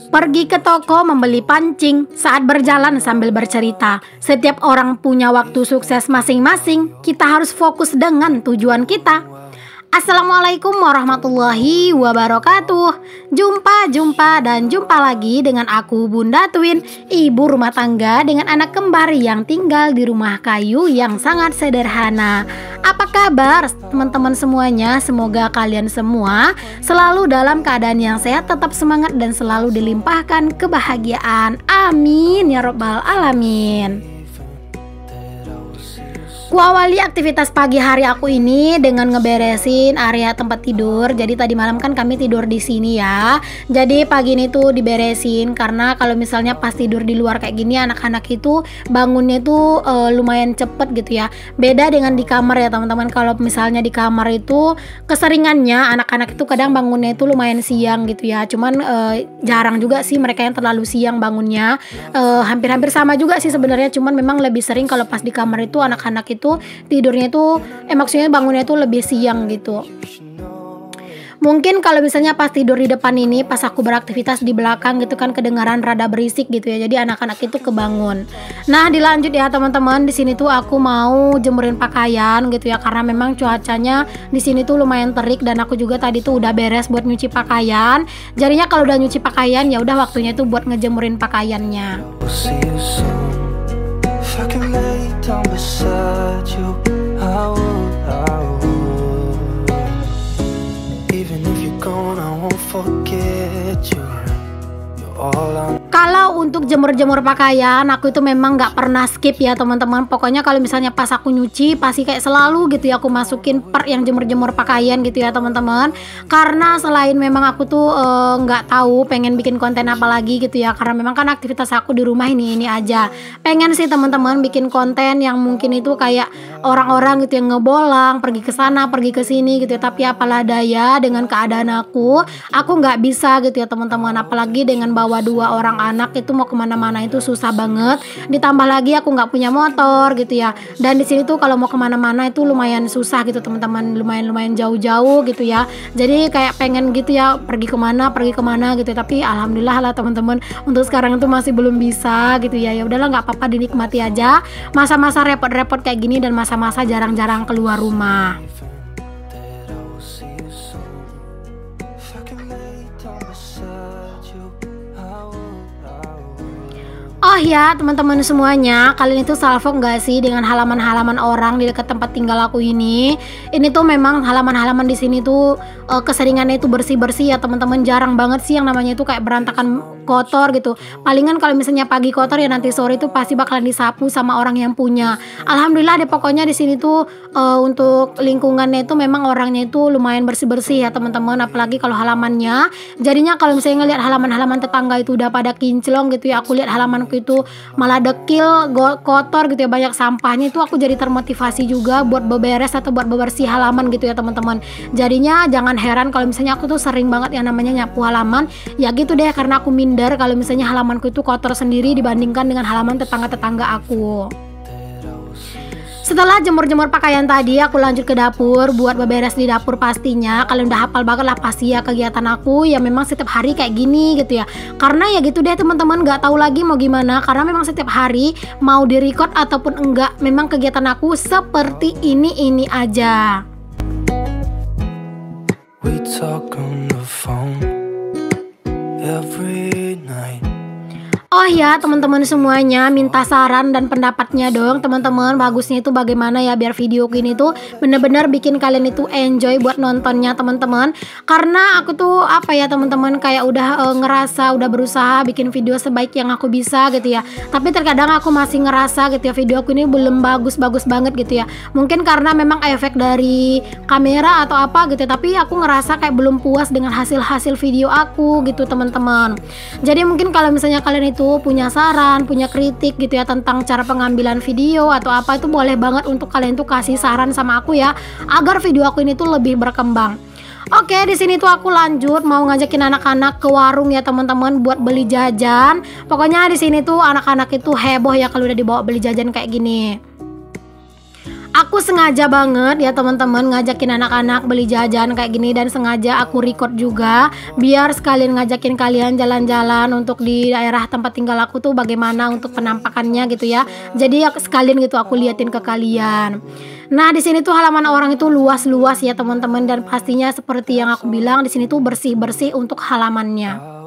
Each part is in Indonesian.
Pergi ke toko membeli pancing saat berjalan sambil bercerita. Setiap orang punya waktu sukses masing-masing. Kita harus fokus dengan tujuan kita. Assalamualaikum warahmatullahi wabarakatuh. Jumpa lagi dengan aku Bunda Twin, ibu rumah tangga dengan anak kembar yang tinggal di rumah kayu yang sangat sederhana. Apa kabar teman-teman semuanya? Semoga kalian semua selalu dalam keadaan yang sehat, tetap semangat dan selalu dilimpahkan kebahagiaan. Amin ya robbal alamin. Kuawali aktivitas pagi hari aku ini dengan ngeberesin area tempat tidur. Jadi tadi malam kan kami tidur di sini ya. Jadi pagi ini tuh diberesin karena kalau misalnya pas tidur di luar kayak gini anak-anak itu bangunnya tuh lumayan cepet gitu ya. Beda dengan di kamar ya teman-teman. Kalau misalnya di kamar itu keseringannya anak-anak itu kadang bangunnya itu lumayan siang gitu ya. Cuman jarang juga sih mereka yang terlalu siang bangunnya. Hampir-hampir sama juga sih sebenarnya. Cuman memang lebih sering kalau pas di kamar itu anak-anak itu tidurnya itu maksudnya bangunnya itu lebih siang gitu. Mungkin kalau misalnya pas tidur di depan ini, pas aku beraktivitas di belakang gitu kan kedengaran rada berisik gitu ya. Jadi anak-anak itu kebangun. Nah, dilanjut ya teman-teman. Di sini tuh aku mau jemurin pakaian gitu ya karena memang cuacanya di sini tuh lumayan terik dan aku juga tadi tuh udah beres buat nyuci pakaian. Jadinya kalau udah nyuci pakaian ya udah waktunya tuh buat ngejemurin pakaiannya. I can lay down beside you, I would. Even if you're gone, I won't forget you. You're all I. Kalau untuk jemur-jemur pakaian, aku itu memang nggak pernah skip ya teman-teman. Pokoknya kalau misalnya pas aku nyuci, pasti kayak selalu gitu ya aku masukin part yang jemur-jemur pakaian gitu ya teman-teman. Karena selain memang aku tuh nggak tahu pengen bikin konten apa lagi gitu ya. Karena memang kan aktivitas aku di rumah ini aja. Pengen sih teman-teman bikin konten yang mungkin itu kayak orang-orang gitu yang ngebolang, pergi ke sana, pergi ke sini gitu ya. Tapi apalah daya dengan keadaan aku nggak bisa gitu ya teman-teman. Apalagi dengan bawa 2 orang anak itu mau kemana-mana itu susah banget. Ditambah lagi aku nggak punya motor gitu ya. Dan di sini tuh kalau mau kemana-mana itu lumayan susah gitu teman-teman, lumayan jauh-jauh gitu ya. Jadi kayak pengen gitu ya pergi kemana gitu. Tapi alhamdulillah lah teman-teman untuk sekarang itu masih belum bisa gitu ya. Ya udahlah nggak apa-apa, dinikmati aja masa-masa repot-repot kayak gini dan masa-masa jarang-jarang keluar rumah. Oh ya teman-teman semuanya, kalian itu salfok gak sih dengan halaman-halaman orang di dekat tempat tinggal aku ini? Ini tuh memang halaman-halaman di sini tuh keseringannya itu bersih-bersih ya teman-teman. Jarang banget sih yang namanya itu kayak berantakan kotor gitu. Palingan kalau misalnya pagi kotor ya nanti sore itu pasti bakalan disapu sama orang yang punya. Alhamdulillah deh pokoknya di sini tuh untuk lingkungannya itu memang orangnya itu lumayan bersih-bersih ya teman-teman. Apalagi kalau halamannya. Jadinya kalau misalnya ngelihat halaman-halaman tetangga itu udah pada kinclong gitu ya, aku lihat halamanku itu malah dekil, kotor gitu ya, banyak sampahnya, itu aku jadi termotivasi juga buat beberes atau buat bebersih halaman gitu ya teman-teman. Jadinya jangan heran kalau misalnya aku tuh sering banget yang namanya nyapu halaman ya gitu deh, karena aku minder kalau misalnya halamanku itu kotor sendiri dibandingkan dengan halaman tetangga-tetangga aku. Setelah jemur-jemur pakaian tadi, aku lanjut ke dapur buat beberes di dapur pastinya. Kalian udah hafal banget lah pasti ya kegiatan aku ya memang setiap hari kayak gini gitu ya. Karena ya gitu deh teman-teman, nggak tahu lagi mau gimana karena memang setiap hari mau di record ataupun enggak memang kegiatan aku seperti ini aja. We talk on the phone every night. Oh ya teman-teman semuanya, minta saran dan pendapatnya dong teman-teman. Bagusnya itu bagaimana ya biar video ini tuh bener-bener bikin kalian itu enjoy buat nontonnya teman-teman. Karena aku tuh apa ya teman-teman, kayak udah ngerasa udah berusaha bikin video sebaik yang aku bisa gitu ya. Tapi terkadang aku masih ngerasa gitu ya video aku ini belum bagus-bagus banget gitu ya. Mungkin karena memang efek dari kamera atau apa gitu ya. Tapi aku ngerasa kayak belum puas dengan hasil-hasil video aku gitu teman-teman. Jadi mungkin kalau misalnya kalian itu punya saran, punya kritik gitu ya tentang cara pengambilan video atau apa, itu boleh banget untuk kalian tuh kasih saran sama aku ya agar video aku ini tuh lebih berkembang. Oke, di sini tuh aku lanjut mau ngajakin anak-anak ke warung ya teman-teman buat beli jajan. Pokoknya di sini tuh anak-anak itu heboh ya kalau udah dibawa beli jajan kayak gini. Aku sengaja banget ya teman-teman ngajakin anak-anak beli jajan kayak gini, dan sengaja aku record juga biar sekalian ngajakin kalian jalan-jalan untuk di daerah tempat tinggal aku tuh bagaimana untuk penampakannya gitu ya. Jadi ya sekalian gitu aku liatin ke kalian. Nah, di sini tuh halaman orang itu luas-luas ya teman-teman, dan pastinya seperti yang aku bilang di sini tuh bersih-bersih untuk halamannya.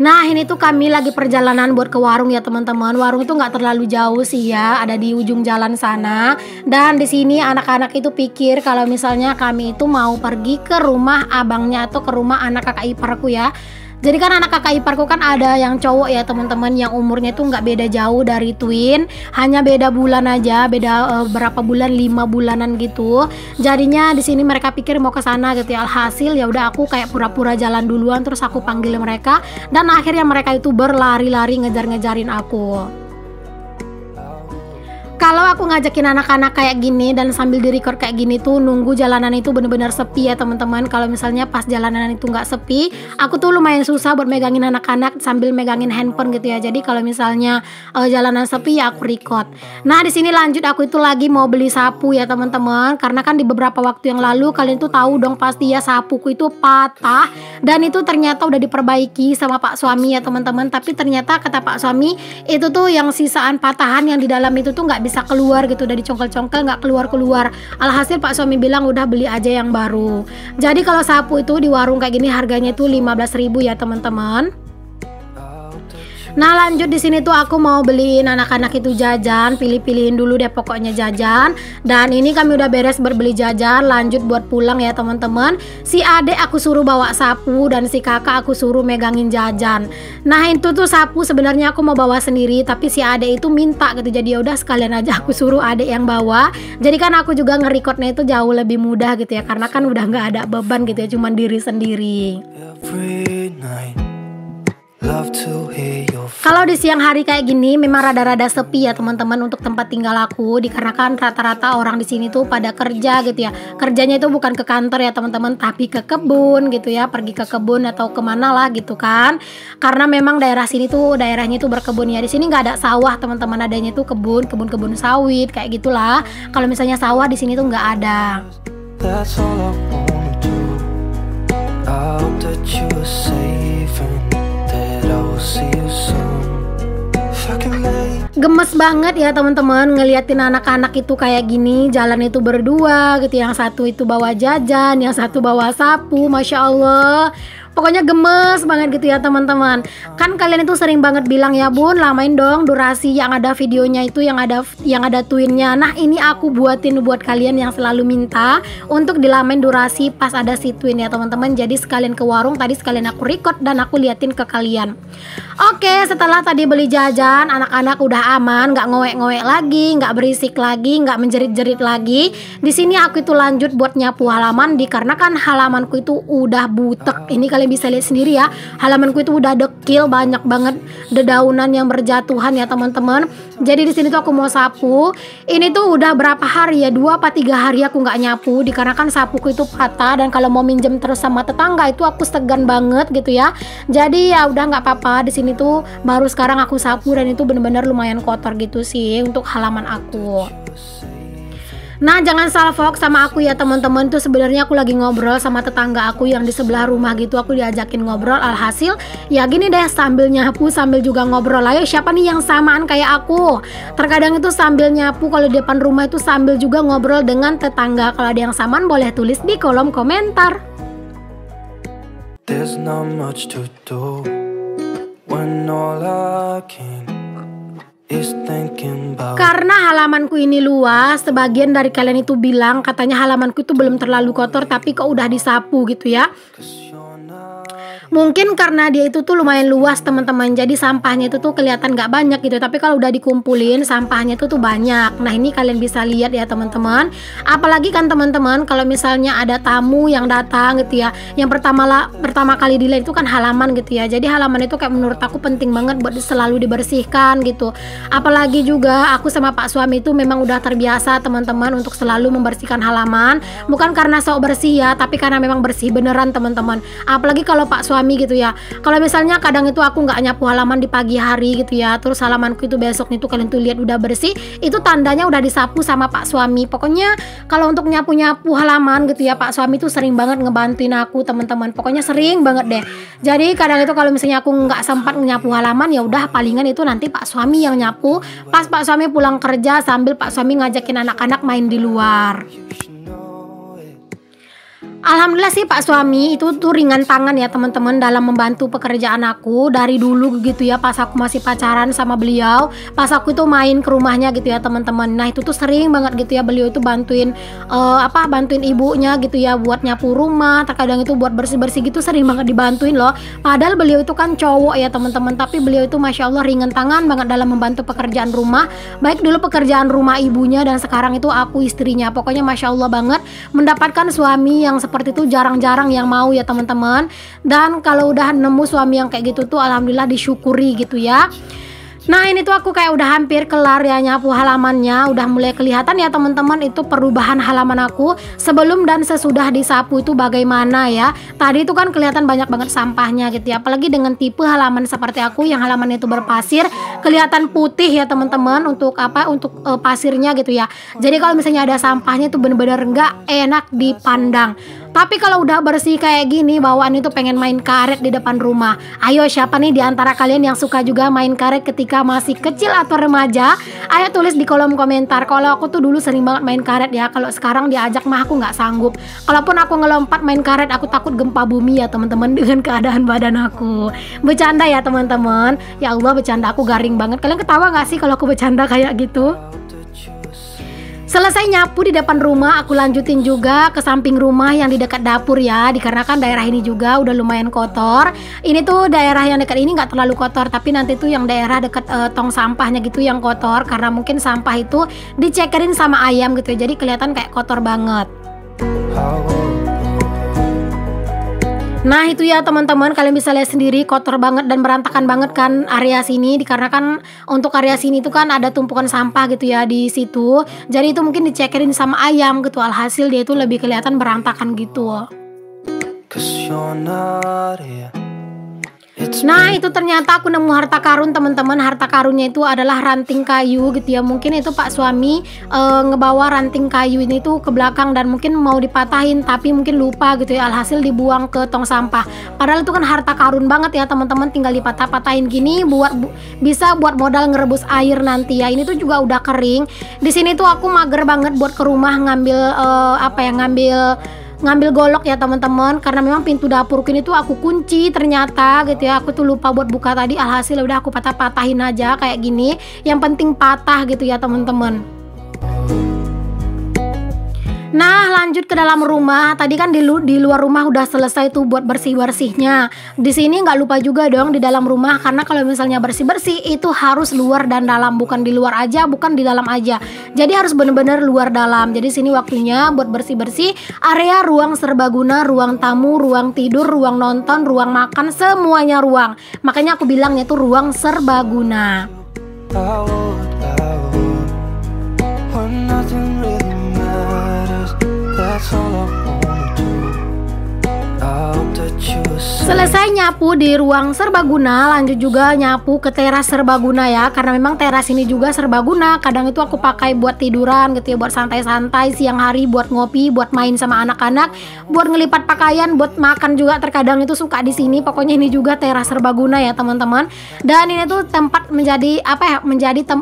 Nah, ini tuh kami lagi perjalanan buat ke warung ya teman-teman. Warung itu nggak terlalu jauh sih ya, ada di ujung jalan sana. Dan di sini anak-anak itu pikir kalau misalnya kami itu mau pergi ke rumah abangnya atau ke rumah anak kakak iparku ya. Jadi kan anak kakak iparku kan ada yang cowok ya teman-teman, yang umurnya tuh nggak beda jauh dari twin, hanya beda bulan aja, beda berapa bulan, 5 bulanan gitu. Jadinya di sini mereka pikir mau ke sana gitu ya. Alhasil ya udah aku kayak pura-pura jalan duluan, terus aku panggil mereka, dan akhirnya mereka itu berlari-lari ngejar-ngejarin aku. Kalau aku ngajakin anak-anak kayak gini dan sambil di-record kayak gini tuh nunggu jalanan itu bener-bener sepi ya teman-teman. Kalau misalnya pas jalanan itu nggak sepi, aku tuh lumayan susah buat megangin anak-anak sambil megangin handphone gitu ya. Jadi kalau misalnya jalanan sepi ya aku record. Nah, di sini lanjut aku itu lagi mau beli sapu ya teman-teman, karena kan di beberapa waktu yang lalu kalian tuh tahu dong pasti ya sapuku itu patah, dan itu ternyata udah diperbaiki sama Pak suami ya teman-teman. Tapi ternyata kata Pak suami itu tuh yang sisaan patahan yang di dalam itu tuh nggak bisa keluar gitu, udah dicongkel-congkel nggak keluar-keluar. Alhasil Pak suami bilang udah beli aja yang baru. Jadi kalau sapu itu di warung kayak gini harganya tuh 15.000 ya teman-teman. Nah, lanjut di sini tuh aku mau beliin anak-anak itu jajan, pilih-pilihin dulu deh pokoknya jajan. Dan ini kami udah beres berbeli jajan, lanjut buat pulang ya teman-teman. Si adek aku suruh bawa sapu dan si kakak aku suruh megangin jajan. Nah, itu tuh sapu sebenarnya aku mau bawa sendiri, tapi si adek itu minta gitu. Jadi ya udah sekalian aja aku suruh adek yang bawa. Jadi kan aku juga nge-recordnya itu jauh lebih mudah gitu ya, karena kan udah nggak ada beban gitu ya, cuman diri sendiri. Kalau di siang hari kayak gini memang rada-rada sepi ya teman-teman untuk tempat tinggal aku, dikarenakan rata-rata orang di sini tuh pada kerja gitu ya. Kerjanya itu bukan ke kantor ya teman-teman, tapi ke kebun gitu ya, pergi ke kebun atau kemana lah gitu kan. Karena memang daerah sini tuh daerahnya tuh berkebun ya. Di sini nggak ada sawah teman-teman, adanya tuh kebun sawit kayak gitulah. Kalau misalnya sawah di sini tuh nggak ada. Gemes banget ya teman-teman ngeliatin anak-anak itu kayak gini, jalan itu berdua gitu, yang satu itu bawa jajan, yang satu bawa sapu, Masya Allah. Pokoknya gemes banget gitu ya teman-teman. Kan kalian itu sering banget bilang ya bun, lamain dong durasi yang ada videonya itu, yang ada twinnya. Nah, ini aku buatin buat kalian yang selalu minta untuk dilamain durasi pas ada si twin ya teman-teman. Jadi sekalian ke warung tadi sekalian aku record dan aku liatin ke kalian. Oke, setelah tadi beli jajan, anak-anak udah aman, nggak ngowek-ngowek lagi, nggak berisik lagi, nggak menjerit-jerit lagi. Di sini aku itu lanjut buat nyapu halaman, dikarenakan halamanku itu udah butek. Ini kalian bisa lihat sendiri ya, halamanku itu udah dekil, banyak banget dedaunan yang berjatuhan ya teman-teman. Jadi di sini tuh aku mau sapu. Ini tuh udah berapa hari ya, 2 apa 3 hari aku nggak nyapu, dikarenakan sapuku itu patah, dan kalau mau minjem terus sama tetangga itu aku segan banget gitu ya. Jadi ya udah nggak apa-apa, di sini tuh baru sekarang aku sapu dan itu bener-bener lumayan kotor gitu sih untuk halaman aku. Nah, jangan salah fokus sama aku ya teman-teman, tuh sebenarnya aku lagi ngobrol sama tetangga aku yang di sebelah rumah gitu. Aku diajakin ngobrol, alhasil ya gini deh, sambil nyapu sambil juga ngobrol. Ayo siapa nih yang samaan kayak aku? Terkadang itu sambil nyapu kalau di depan rumah itu sambil juga ngobrol dengan tetangga. Kalau ada yang samaan boleh tulis di kolom komentar. There's not much to do when all I can. Karena halamanku ini luas, sebagian dari kalian itu bilang katanya halamanku itu belum terlalu kotor tapi kok udah disapu gitu ya. Mungkin karena dia itu tuh lumayan luas teman-teman, jadi sampahnya itu tuh kelihatan gak banyak gitu. Tapi kalau udah dikumpulin sampahnya itu tuh banyak. Nah, ini kalian bisa lihat ya teman-teman. Apalagi kan teman-teman kalau misalnya ada tamu yang datang gitu ya, yang pertama kali dilihat itu kan halaman gitu ya. Jadi halaman itu kayak menurut aku penting banget buat selalu dibersihkan gitu. Apalagi juga aku sama Pak suami itu memang udah terbiasa teman-teman untuk selalu membersihkan halaman. Bukan karena sok bersih ya, tapi karena memang bersih beneran teman-teman. Apalagi kalau Pak Pak suami gitu ya. Kalau misalnya kadang itu aku nggak nyapu halaman di pagi hari gitu ya, terus halamanku itu besoknya itu kalian tuh lihat udah bersih, itu tandanya udah disapu sama Pak suami. Pokoknya kalau untuk nyapu-nyapu halaman gitu ya, Pak suami tuh sering banget ngebantuin aku teman-teman. Pokoknya sering banget deh. Jadi kadang itu kalau misalnya aku nggak sempat nyapu halaman, ya udah palingan itu nanti Pak suami yang nyapu. Pas Pak suami pulang kerja sambil Pak suami ngajakin anak-anak main di luar. Alhamdulillah sih Pak suami itu tuh ringan tangan ya teman-teman dalam membantu pekerjaan aku dari dulu gitu ya, pas aku masih pacaran sama beliau, pas aku itu main ke rumahnya gitu ya teman-teman. Nah itu tuh sering banget gitu ya beliau itu bantuin bantuin ibunya gitu ya buat nyapu rumah, terkadang itu buat bersih-bersih gitu sering banget dibantuin loh. Padahal beliau itu kan cowok ya teman-teman, tapi beliau itu Masya Allah ringan tangan banget dalam membantu pekerjaan rumah, baik dulu pekerjaan rumah ibunya dan sekarang itu aku istrinya. Pokoknya Masya Allah banget mendapatkan suami yang seperti itu jarang-jarang yang mau ya teman-teman. Dan kalau udah nemu suami yang kayak gitu tuh alhamdulillah disyukuri gitu ya. Nah ini tuh aku kayak udah hampir kelar ya nyapu halamannya, udah mulai kelihatan ya teman-teman itu perubahan halaman aku sebelum dan sesudah disapu itu bagaimana ya. Tadi itu kan kelihatan banyak banget sampahnya gitu ya, apalagi dengan tipe halaman seperti aku yang halamannya itu berpasir, kelihatan putih ya teman-teman untuk pasirnya gitu ya. Jadi kalau misalnya ada sampahnya itu bener-bener nggak enak dipandang. Tapi kalau udah bersih kayak gini, bawaan itu pengen main karet di depan rumah. Ayo siapa nih di antara kalian yang suka juga main karet ketika masih kecil atau remaja? Ayo tulis di kolom komentar. Kalau aku tuh dulu sering banget main karet ya. Kalau sekarang diajak mah aku nggak sanggup. Kalaupun aku ngelompat main karet, aku takut gempa bumi ya teman-teman dengan keadaan badan aku. Bercanda ya teman-teman. Ya Allah bercanda aku garing banget. Kalian ketawa nggak sih kalau aku bercanda kayak gitu? Selesai nyapu di depan rumah, aku lanjutin juga ke samping rumah yang di dekat dapur ya, dikarenakan daerah ini juga udah lumayan kotor. Ini tuh daerah yang dekat ini nggak terlalu kotor, tapi nanti tuh yang daerah dekat tong sampahnya gitu yang kotor, karena mungkin sampah itu dicekerin sama ayam gitu ya, jadi kelihatan kayak kotor banget. Nah itu ya teman-teman, kalian bisa lihat sendiri kotor banget dan berantakan banget kan area sini, dikarenakan untuk area sini itu kan ada tumpukan sampah gitu ya di situ. Jadi itu mungkin dicekerin sama ayam gitu, alhasil dia itu lebih kelihatan berantakan gitu. Nah itu ternyata aku nemu harta karun teman-teman. Harta karunnya itu adalah ranting kayu gitu ya. Mungkin itu Pak suami ngebawa ranting kayu ini tuh ke belakang dan mungkin mau dipatahin, tapi mungkin lupa gitu ya, alhasil dibuang ke tong sampah. Padahal itu kan harta karun banget ya teman-teman, tinggal dipatah-patahin gini bisa buat modal ngerebus air nanti ya. Ini tuh juga udah kering. Di sini tuh aku mager banget buat ke rumah ngambil golok ya teman-teman, karena memang pintu dapurku ini tuh aku kunci ternyata gitu ya. Aku tuh lupa buat buka tadi, alhasil udah aku patah-patahin aja kayak gini. Yang penting patah gitu ya teman-teman. Nah lanjut ke dalam rumah. Tadi kan di luar rumah udah selesai tuh buat bersih-bersihnya. Di sini nggak lupa juga dong di dalam rumah, karena kalau misalnya bersih-bersih itu harus luar dan dalam, bukan di luar aja, bukan di dalam aja. Jadi harus bener-bener luar dalam. Jadi sini waktunya buat bersih-bersih area ruang serbaguna, ruang tamu, ruang tidur, ruang nonton, ruang makan, semuanya ruang. Makanya aku bilangnya tuh ruang serbaguna. Selesai nyapu di ruang serbaguna, lanjut juga nyapu ke teras serbaguna ya, karena memang teras ini juga serbaguna. Kadang itu aku pakai buat tiduran gitu ya, buat santai-santai siang hari, buat ngopi, buat main sama anak-anak, buat ngelipat pakaian, buat makan juga terkadang itu suka di sini. Pokoknya ini juga teras serbaguna ya teman-teman. Dan ini tuh tempat menjadi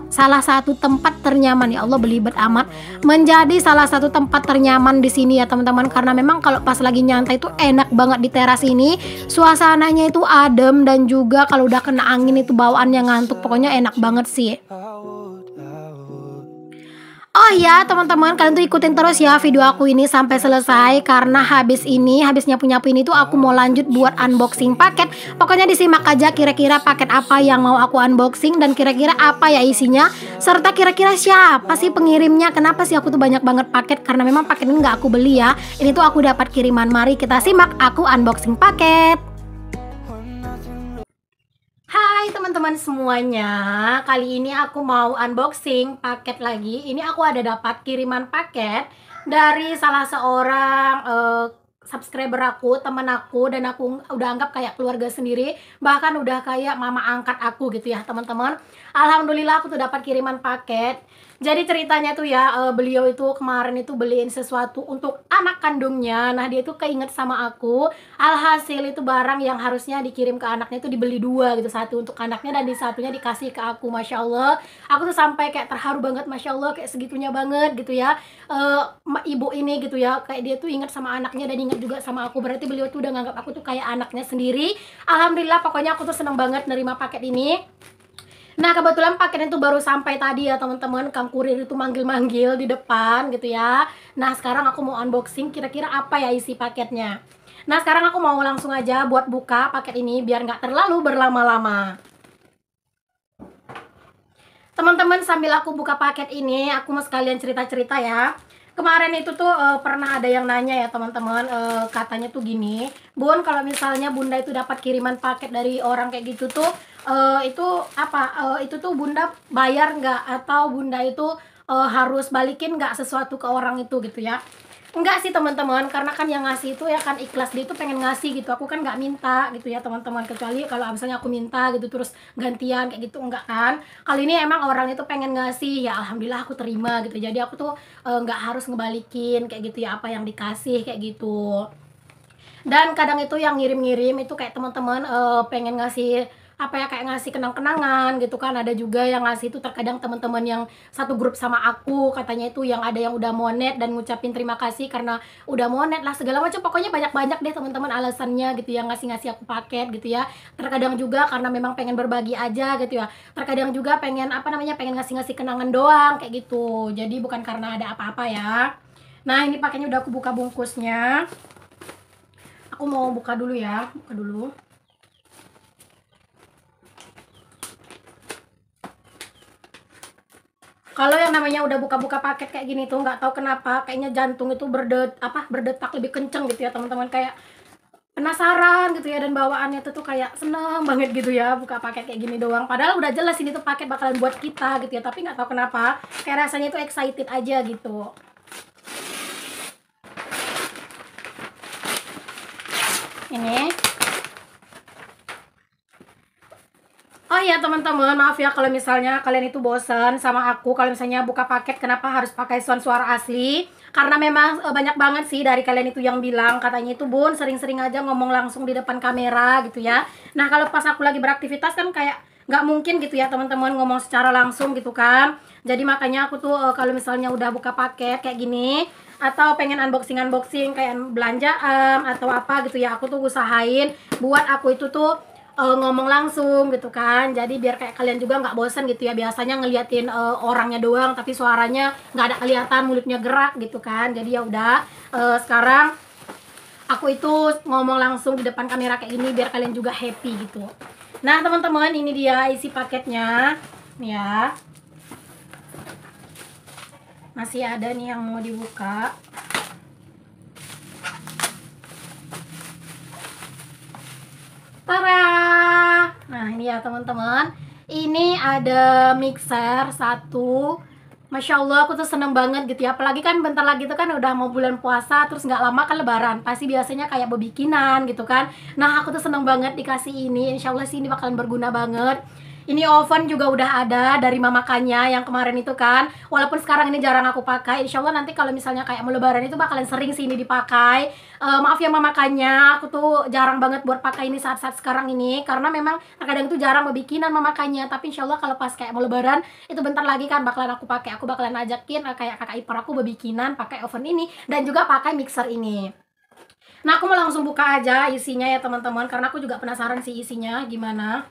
salah satu tempat ternyaman, ya Allah belibet amat, menjadi salah satu tempat ternyaman di sini ya teman-teman, karena memang kalau pas lagi nyantai itu enak banget di teras ini. Suasananya itu adem dan juga kalau udah kena angin itu bawaannya ngantuk. Pokoknya enak banget sih. Oh ya teman-teman, kalian tuh ikutin terus ya video aku ini sampai selesai, karena habis nyapu-nyapu ini tuh aku mau lanjut buat unboxing paket. Pokoknya disimak aja kira-kira paket apa yang mau aku unboxing dan kira-kira apa ya isinya, serta kira-kira siapa sih pengirimnya. Kenapa sih aku tuh banyak banget paket, karena memang paket ini nggak aku beli ya, ini tuh aku dapat kiriman. Mari kita simak aku unboxing paket. Hai teman-teman semuanya, kali ini aku mau unboxing paket lagi. Ini aku ada dapat kiriman paket dari salah seorang subscriber aku, teman aku, dan aku udah anggap kayak keluarga sendiri, bahkan udah kayak mama angkat aku gitu ya teman-teman. Alhamdulillah aku tuh dapat kiriman paket. Jadi ceritanya tuh ya, beliau itu kemarin itu beliin sesuatu untuk anak kandungnya. Nah dia tuh keinget sama aku. Alhasil itu barang yang harusnya dikirim ke anaknya itu dibeli dua gitu, satu untuk anaknya dan di satunya dikasih ke aku. Masya Allah, aku tuh sampai kayak terharu banget, Masya Allah, kayak segitunya banget gitu ya. Ibu ini gitu ya, kayak dia tuh inget sama anaknya dan inget juga sama aku. Berarti beliau tuh udah nganggap aku tuh kayak anaknya sendiri. Alhamdulillah, pokoknya aku tuh seneng banget nerima paket ini. Nah kebetulan paket itu baru sampai tadi ya teman-teman. Kang kurir itu manggil-manggil di depan gitu ya. Nah sekarang aku mau unboxing kira-kira apa ya isi paketnya. Nah sekarang aku mau langsung aja buat buka paket ini biar nggak terlalu berlama-lama. Teman-teman, sambil aku buka paket ini aku mau sekalian cerita-cerita ya. Kemarin itu tuh pernah ada yang nanya ya teman-teman, katanya tuh gini, Bun, kalau misalnya Bunda itu dapat kiriman paket dari orang kayak gitu tuh, itu apa, itu tuh Bunda bayar nggak, atau Bunda itu harus balikin nggak sesuatu ke orang itu gitu ya. Enggak sih teman-teman, karena kan yang ngasih itu ya kan ikhlas, dia itu pengen ngasih gitu. Aku kan nggak minta gitu ya teman-teman, kecuali kalau misalnya aku minta gitu terus gantian kayak gitu, enggak kan. Kali ini emang orang itu pengen ngasih, ya alhamdulillah aku terima gitu. Jadi aku tuh nggak harus ngebalikin kayak gitu ya apa yang dikasih kayak gitu. Dan kadang itu yang ngirim-ngirim itu kayak teman-teman pengen ngasih apa ya, kayak ngasih kenang-kenangan gitu kan. Ada juga yang ngasih itu terkadang teman-teman yang satu grup sama aku, katanya itu yang ada yang udah monet dan ngucapin terima kasih karena udah monet lah segala macam. Pokoknya banyak-banyak deh teman-teman alasannya gitu yang ngasih-ngasih aku paket gitu ya. Terkadang juga karena memang pengen berbagi aja gitu ya. Terkadang juga pengen apa namanya, pengen ngasih-ngasih kenangan doang kayak gitu. Jadi bukan karena ada apa-apa ya. Nah ini paketnya udah aku buka bungkusnya. Aku mau buka dulu ya, buka dulu. Kalau yang namanya udah buka-buka paket kayak gini tuh nggak tahu kenapa kayaknya jantung itu berdetak lebih kenceng gitu ya teman-teman, kayak penasaran gitu ya, dan bawaannya tuh kayak seneng banget gitu ya buka paket kayak gini doang. Padahal udah jelas ini tuh paket bakalan buat kita gitu ya, tapi nggak tahu kenapa kayak rasanya itu excited aja gitu. Ini. Oh iya teman-teman, maaf ya kalau misalnya kalian itu bosan sama aku kalau misalnya buka paket kenapa harus pakai sound suara asli. Karena memang banyak banget sih dari kalian itu yang bilang katanya itu, Bun, sering-sering aja ngomong langsung di depan kamera gitu ya. Nah kalau pas aku lagi beraktivitas kan kayak nggak mungkin gitu ya teman-teman ngomong secara langsung gitu kan. Jadi makanya aku tuh kalau misalnya udah buka paket kayak gini atau pengen unboxing kayak belanjaan atau apa gitu ya, aku tuh usahain buat aku itu tuh ngomong langsung gitu kan. Jadi biar kayak kalian juga nggak bosan gitu ya, biasanya ngeliatin orangnya doang tapi suaranya nggak ada kelihatan, mulutnya gerak gitu kan. Jadi ya udah, sekarang aku itu ngomong langsung di depan kamera kayak gini biar kalian juga happy gitu. Nah teman-teman, ini dia isi paketnya nih ya. Masih ada nih yang mau dibuka. Tara! Nah ini ya teman-teman, ini ada mixer satu. Masya Allah, aku tuh seneng banget gitu ya. Apalagi kan bentar lagi tuh kan udah mau bulan puasa, terus nggak lama kan lebaran. Pasti biasanya kayak bebikinan gitu kan. Nah aku tuh seneng banget dikasih ini. Insya Allah sih ini bakalan berguna banget. Ini oven juga udah ada dari mamakannya yang kemarin itu kan. Walaupun sekarang ini jarang aku pakai, insya Allah nanti kalau misalnya kayak mau lebaran itu bakalan sering sih ini dipakai. Maaf ya mamakannya, aku tuh jarang banget buat pakai ini saat-saat sekarang ini. Karena memang terkadang itu jarang bebikinan mamakannya. Tapi insya Allah kalau pas kayak mau lebaran, itu bentar lagi kan bakalan aku pakai. Aku bakalan ajakin kayak kakak ipar aku bebikinan pakai oven ini. Dan juga pakai mixer ini. Nah aku mau langsung buka aja isinya ya teman-teman, karena aku juga penasaran sih isinya gimana.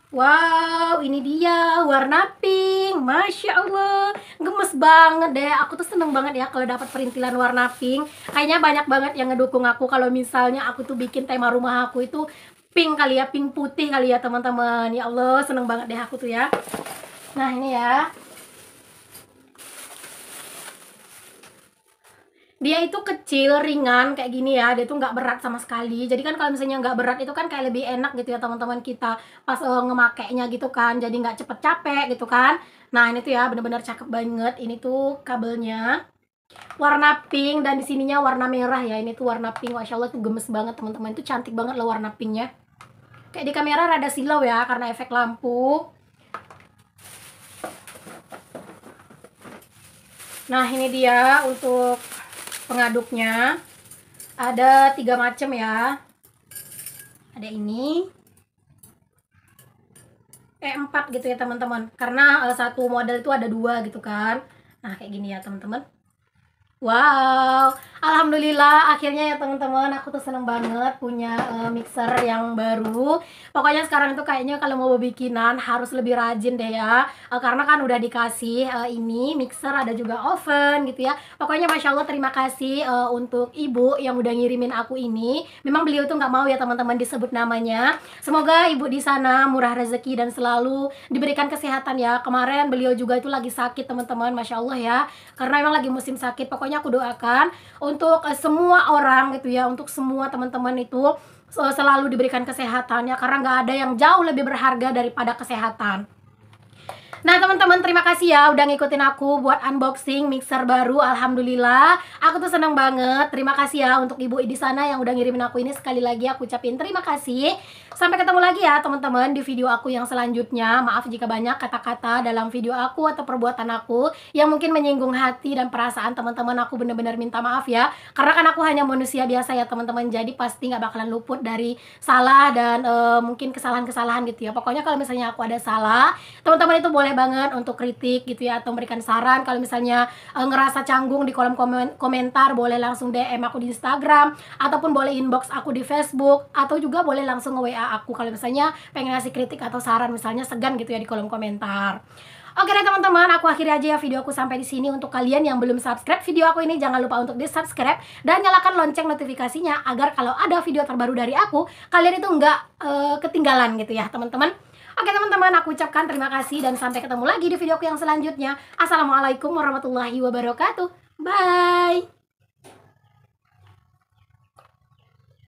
Wow, ini dia warna pink. Masya Allah, gemes banget deh. Aku tuh seneng banget ya kalau dapat perintilan warna pink. Kayaknya banyak banget yang ngedukung aku kalau misalnya aku tuh bikin tema rumah aku itu pink kali ya, pink putih kali ya teman-teman. Ya Allah, seneng banget deh aku tuh ya. Nah ini ya. Dia itu kecil, ringan kayak gini ya. Dia tuh nggak berat sama sekali. Jadi kan kalau misalnya nggak berat itu kan kayak lebih enak gitu ya teman-teman kita pas ngemakainya gitu kan. Jadi nggak cepet capek gitu kan. Nah ini tuh ya bener-bener cakep banget. Ini tuh kabelnya warna pink dan di sininya warna merah ya. Ini tuh warna pink. Masya Allah tuh gemes banget teman-teman. Itu cantik banget loh warna pinknya. Kayak di kamera rada silau ya karena efek lampu. Nah ini dia untuk pengaduknya. Ada 3 macam ya. Ada ini 4 gitu ya teman-teman. Karena satu model itu ada 2 gitu kan. Nah kayak gini ya teman-teman. Wow, alhamdulillah akhirnya ya teman-teman, aku tuh seneng banget punya mixer yang baru. Pokoknya sekarang itu kayaknya kalau mau bikinan harus lebih rajin deh ya, karena kan udah dikasih ini mixer, ada juga oven gitu ya. Pokoknya masya Allah terima kasih untuk ibu yang udah ngirimin aku ini. Memang beliau tuh nggak mau ya teman-teman disebut namanya. Semoga ibu di sana murah rezeki dan selalu diberikan kesehatan ya. Kemarin beliau juga itu lagi sakit teman-teman, masya Allah ya, karena memang lagi musim sakit. Pokoknya aku doakan untuk semua orang gitu ya, untuk semua teman-teman itu selalu diberikan kesehatan ya, karena nggak ada yang jauh lebih berharga daripada kesehatan. Nah teman-teman terima kasih ya udah ngikutin aku buat unboxing mixer baru. Alhamdulillah aku tuh seneng banget. Terima kasih ya untuk ibu di sana yang udah ngirimin aku ini. Sekali lagi aku ucapin terima kasih. Sampai ketemu lagi ya teman-teman di video aku yang selanjutnya. Maaf jika banyak kata-kata dalam video aku atau perbuatan aku yang mungkin menyinggung hati dan perasaan teman-teman. Aku bener-bener minta maaf ya, karena kan aku hanya manusia biasa ya teman-teman. Jadi pasti nggak bakalan luput dari salah dan mungkin kesalahan-kesalahan gitu ya. Pokoknya kalau misalnya aku ada salah, teman-teman itu boleh banget untuk kritik gitu ya, atau memberikan saran. Kalau misalnya ngerasa canggung di kolom komentar, boleh langsung DM aku di Instagram, ataupun boleh inbox aku di Facebook, atau juga boleh langsung nge-WA aku kalau misalnya pengen ngasih kritik atau saran, misalnya segan gitu ya di kolom komentar. Oke deh teman-teman, aku akhiri aja ya video aku sampai di sini. Untuk kalian yang belum subscribe video aku ini, jangan lupa untuk di subscribe dan nyalakan lonceng notifikasinya agar kalau ada video terbaru dari aku, kalian itu nggak ketinggalan gitu ya teman-teman. Oke teman-teman, aku ucapkan terima kasih dan sampai ketemu lagi di videoku yang selanjutnya. Assalamualaikum warahmatullahi wabarakatuh. Bye.